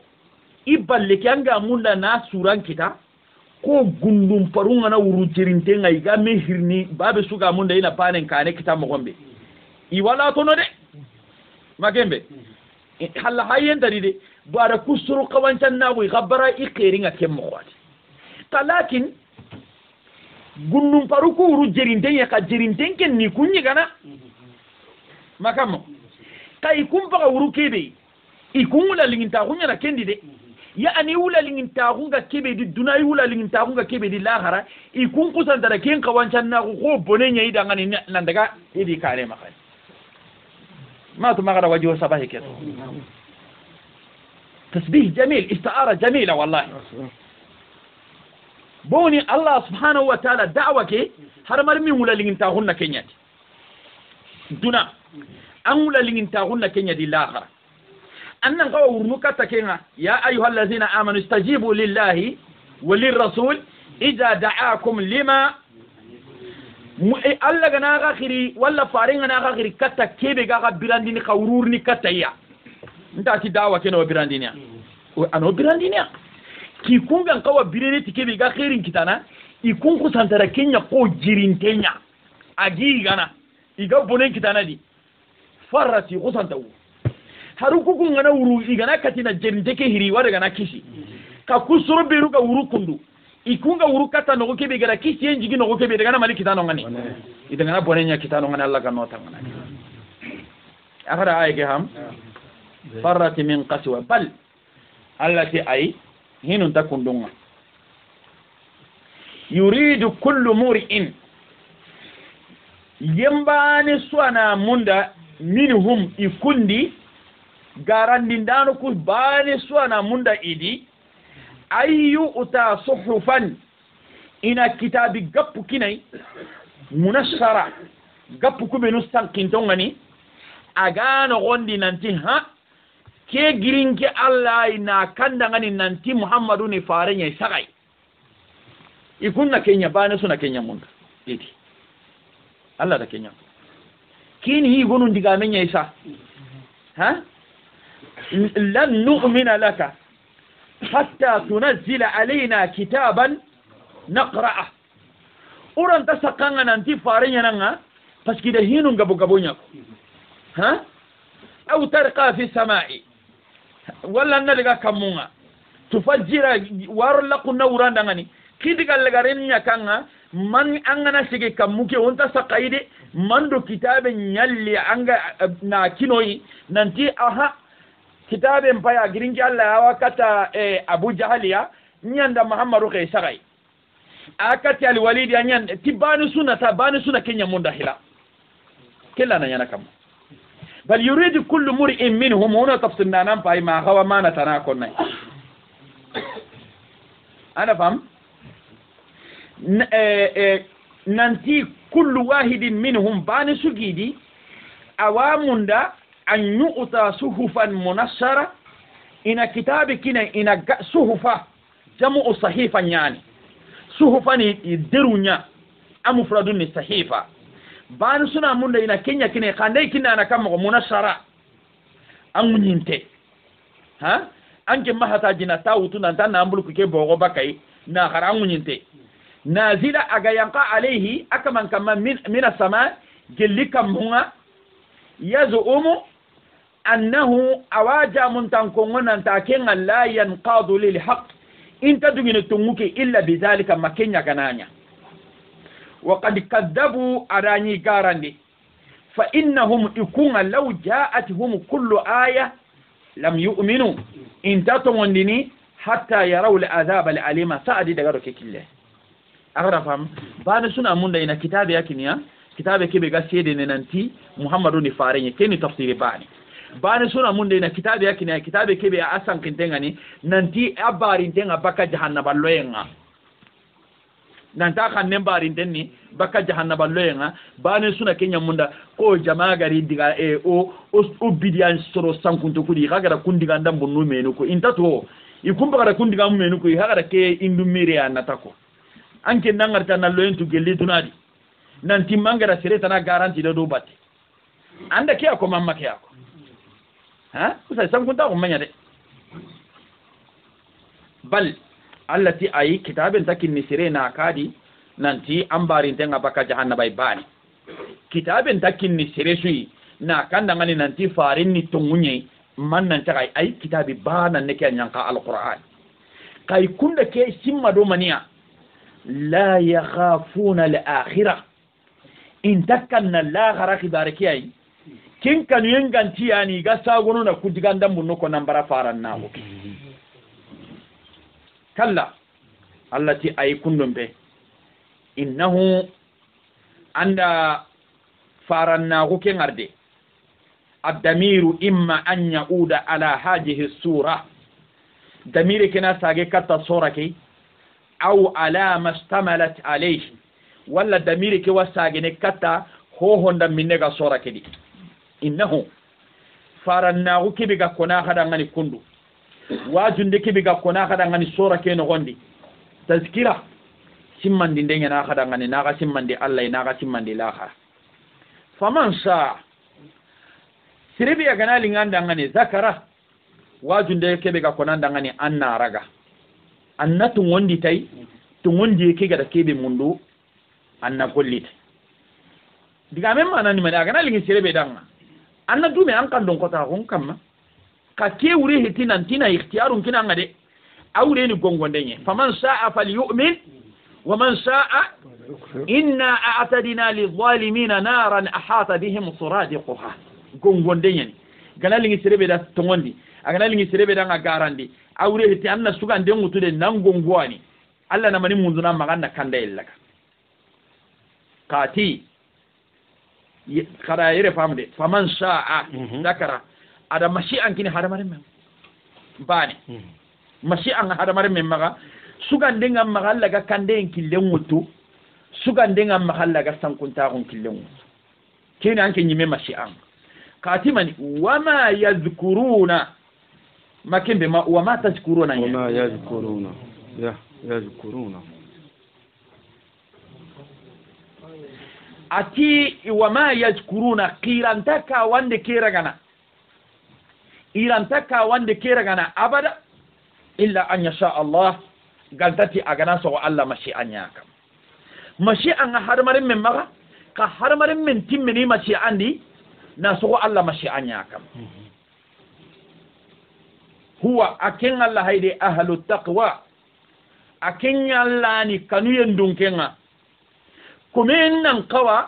iballe kyanga munda na suran kita ko gundum farunga na wuru jirinte ngai ga me hirni babe suga munda ina panen kane kita mo gombe I wala to no de magembe halla hayen dari de bara kusuru kawancan na wi gabara iqiringa kem khwati talakin gunnum faruku wuru jirinte ya ka jirinte ken ni kunyi gana makamo kai kumpa wuru kebe ikungula linginta kunya na kendi de ya ani wula linginta kunga kebe di dunai wula linginta kunga kebe di lahara ikun kusan da ken kawancan na ko bonenya ida ngani nan daga idi kare makai ما تمغر وجهه صباحي كده تسبيح جميل استعارة جميلة والله بوني الله سبحانه وتعالى دعوك هرمر من ولا لين تاغنا كنيا دنا أن ولا لين تاغنا كنيا دي الآخرة أن نقول ورنوكا تكينا يا أيها الذين آمنوا استجيبوا لله وللرسول إذا دعاكم لما Allah gana ga khiri walla farin gana ga khiri katta kebe ga birandini khawrurni katta ya nda ti dawa keno birandini o ano birandini ki kunga kawa birene ti kebe ga khirin kitana ikun ku santara kenya ko jirintenya agi gana iga bonen kitana di farati ku santawu haruku kun gana wuru igana katina jirinte ke hiri wada gana kishi ka kusuro beru ga wuru kundu ikunga urukata no kebe gara kisi enjigi no kebe daga na mali kitano ngani idanga na bonenya kitano ngani Allah kan nota ngani akhara ayge ham farrat min qaswa bal allati ay hinun takundunga yuridu kullu mur'in yembani swana munda minhum ikundi garandi ndano ku bani swana munda idi ayu uta suhufan ina kitabi gappu kinai munashara gappu kubenu sankintongani agano gondi nanti ha ke girinke Allah ina kandangani nanti Muhammadu ni farenya sagai ikunna Kenya bana suna Kenya munda iti Allah da Kenya kini hi gonu ndiga menya isa ha lan nu'mina laka حتى تنزل علينا كتابا نقرأه أوران تسقطنا ننتي فارينا نعى بس كده هينون جابوnya ها أو ترقى في السماء ولا نلقى كمونا تفجر وارلقنا أوران دعني كده قال لقارنيا كنا من أننا سجى كموكي وانت سقايد من دو كتاب يلي أنغا ناكينوي ننتي أها kitabe mpaya giringi Allah wakata Abu Jahaliya nyanda Muhammadu kai sagai akati al-Walid nyan tibani sunna Kenya munda hila kila na yana kam bal yurid kullu mur'in minhum huna tafsirna nan fa ma hawa ma na tana konnai ana fam nanti kullu wahidin minhum bani sugidi awamunda an yu'ta suhufan munassara ina kitabi kina ina suhufa jamu sahifan yani suhufani idirunya amufradun ni sahifa ban suna munda ina Kenya kine kandai kina na kama munassara amunyinte ha anke mahata jina tawutu nan tan ambulu ke bogo bakai na haramunyinte nazila aga yanqa alayhi akaman kama min as-sama gelika munga yazumu أنه أواجه من تنكونا تاكين لا ينقاض للحق إن تدغن تموك إلا بذلك مكينيا كنانيا وقد كذبوا أراني قارني فإنهم يكون لو جاءتهم كل آية لم يؤمنوا إن تتوندني حتى يروا العذاب الأليم سأدي دغرو كيكله أغرفهم بعد سنة من دينا كتاب يكنيا كتاب كي بيغا سيدنا ننتي محمد نفارين كيني تفسير باني bani suna mun dai na kitabe yake ne kitabe kebe asan kintenga ni nanti abarin tenga baka jahannaba loyenga nanta kan ne barin tenni baka jahannaba loyenga bani suna Kenya munda ko jama'a gari diga o bidiyan soro sankunto kudi kaga kundiga ndambo no menu ko intato ikumba kada kundiga menu ko kaga ke indumire anatako anke nangarta na loyen tu gelli tunadi nanti mangara sere tana garanti do batti anda ke ko mamma ke ko ha kusa san kunta ko manya de bal allati ay kitaben takinni sere na kadi nanti ambarin tenga baka jahannaba ibani kitaben takinni sere sui na kanda ngani nanti farin ni tungunye man nan ta ay kitabi bana ne ke nyanka alquran kai kunda ke simma do maniya la yakhafuna al-akhirah in takanna la gharaki barakiyai kin kan yanganti yani ga sagono na kudigan dan bunno ko nambara faran nawo kalla allati ay kundum be innahu anda faran nawo ke ngarde الضمير إما أن يعود على هذه السورة ضمير كنا ساقي كتا سورة كي أو على ما اشتملت عليه ولا ضمير كي وساقي كتا هو هندا منك سورة كي إنه فارناغو كي بيغا كنا خدا غني كندو واجند كي بيغا كنا خدا غني سورة كي نغندي تذكرة سمان دين دين خدا غني ناغا سمان دي الله ناغا سمان دي لاخر فمن شاء siribi ya gana linganda ngani zakara wajunde kebe ga konanda ngani anna raga anna tungondi tai tungondi ke ga kebe mundu anna gollit diga men mana ni mada gana lingi siribi danga anna dume an kan don kota hon kamma ka ke wure hitinan tina ikhtiyarun kina ngade awre ni gongonde nye faman sa'a falyu'min wa man sa'a inna a'tadina lidh-dhalimina naran ahata bihim suradiquha gongonde nyani gana lingi serebe da tongondi agana lingi serebe da ngagarandi awre hiti anna suga ndengutude nan gongwani alla na mani munzuna maganda kanda illaka kati kada yere famde faman sha'a dakara ada mashi'an kini hadamare men bani mashi'an hadamare men maga suga ndenga magalla ga kande en killen wutu suga ndenga magalla ga sankunta on killen wutu kini anke nyime mashi'an katimani wama yadhkuruna makimbe wama tadhkuruna wama yadhkuruna yadhkuruna ati wama yadhkuruna qirantaka wande kiragana irantaka wande kiragana abada illa an yasha Allah galtati agana so Allah mashi anyaka mashi an harmarin men maga ka harmarin men timmini mashi andi ناسو الله ماشي عنياكم هو أكين الله هيدي أهل التقوى أكين الله ني كانوا يندونكينا كمين ننقوى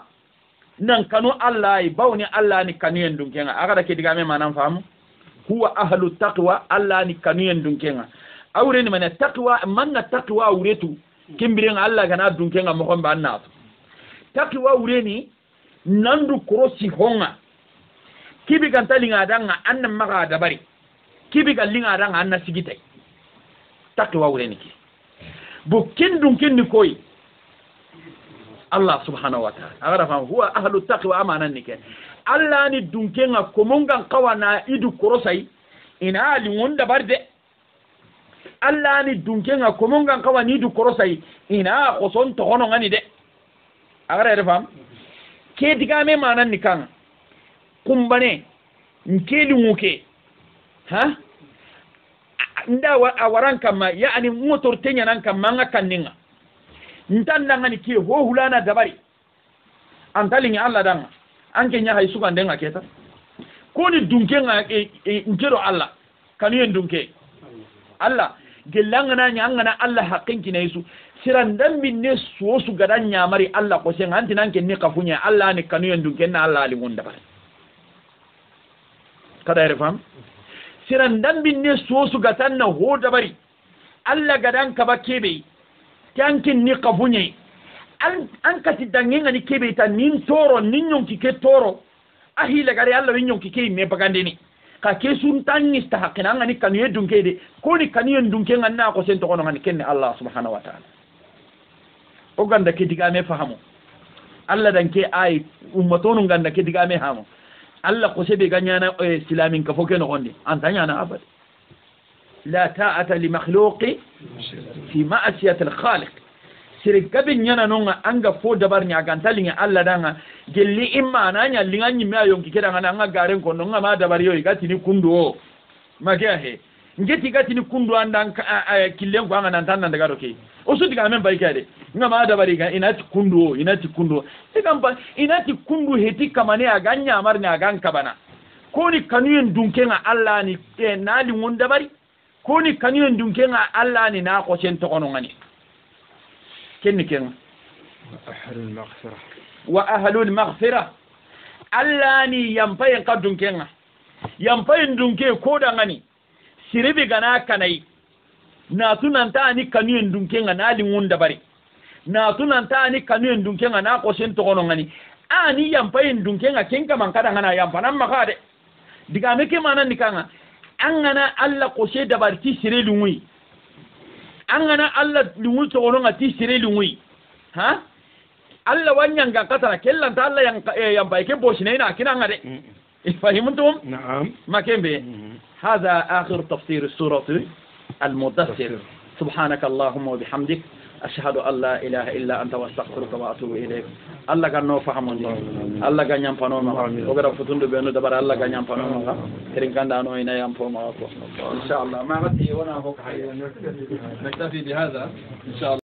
ننكنو الله يبوني الله ني كانوا يندونكينا أغدا كدغامي ما نفهم هو أهل التقوى الله ني كانوا يندونكينا أوريني من التقوى من التقوى أوريتو كمبرين الله كان يندونكينا مخون بأنات تقوى أوريني نندو كروسي هونga kibi kan talinga danga anna maga dabari kibi kan linga danga anna sigitai takwa wureni ki bu kindun kinni koy Allah subhanahu wa ta'ala agara fa huwa ahlu taqwa amanan nike Allah ni dunkenga komongan kawana idu korosai ina ali wonda barde Allah ni dunkenga komongan kawani idu korosai ina khoson to hono ngani de agara refam ke digame manan nikan kumbane nkeli muke ha nda awaran kama yani motor tenya nan kama ngakaninga ntanda ngani ke ho hulana dabari antalini Allah danga anke nya hay suka ndenga keta koni dunkenga ngero Allah kanu ndunke Allah gelanga na nyanga Allah haqqinki na Yesu siran dan minne so su gadan nyamari Allah ko sen anti nan ken ne kafunya Allah ne kanu ndunke na Allah ali mun dabari kada irfam siran dan binne sosu gatan na ho dabari Allah gadan ka bakebe tankin ni kafunye an kati dangen ni kebe ta nin toro nin yonki ke toro ahi la gari Allah nin yonki ke me bagande ni ka ke sun tan ni sta hakina ngani kan yedun ke de ko ni kan yedun ke nganna ko sen to kono ngani ken Allah subhanahu wa ta'ala o ganda ke diga me fahamu Allah dan ke ay ummatonu ganda ke diga me hamu Allah ko sebe ganyana islamin ka foke no gonde antanya na abad la ta'ata li makhluqi fi ma'siyati al-khaliq sire gabe nyana nonga anga fo dabar nya gantalinga alla danga gelli imma nanya linga nyimme ayon kikeda ngana nga garen kono nga ma dabar yo igati ni kundu magahe ngeti gati ni kundu andan killen ko ngana tan daga doke o su diga men baykade nga ma dabari ga inati kundu digamba inati kundu heti kamane aganya amarni aganka bana ko ni kanuyen dunkenga alla ni nali ngon dabari ko ni kanuyen dunkenga alla ni na ko sen to kono ngani kenni ken wa ahlul maghfira alla ni yampayen kadun kenga yampayen dunke ko da ngani siribi gana kanai na tunanta ni kanuyen dunkenga nali ngon dabari na tunanta ni kanuyen dunkenga na ko sen to kono ngani ani yampayen dunkenga kenka man kada ngana yampanan makade diga meke manan nikanga angana alla ko se dabarti sire lungui angana alla lungu to ononga ti sire lungui ha alla wanyanga katara kellanta alla yang bayke bosine ina kinanga de fahimtum na'am makembe هذا آخر تفسير السورة المدثر سبحانك اللهم وبحمدك أشهد أن لا إله إلا أنت واستغفرك وأتوب إليك الله كان نو فهموني الله كان ينفعنو ما وغير فتون بينو دبر الله كان ينفعنو ما كرين كان دانو إنا ينفعو ما إن شاء الله ما غتي وانا فوق حي نكتفي بهذا إن شاء الله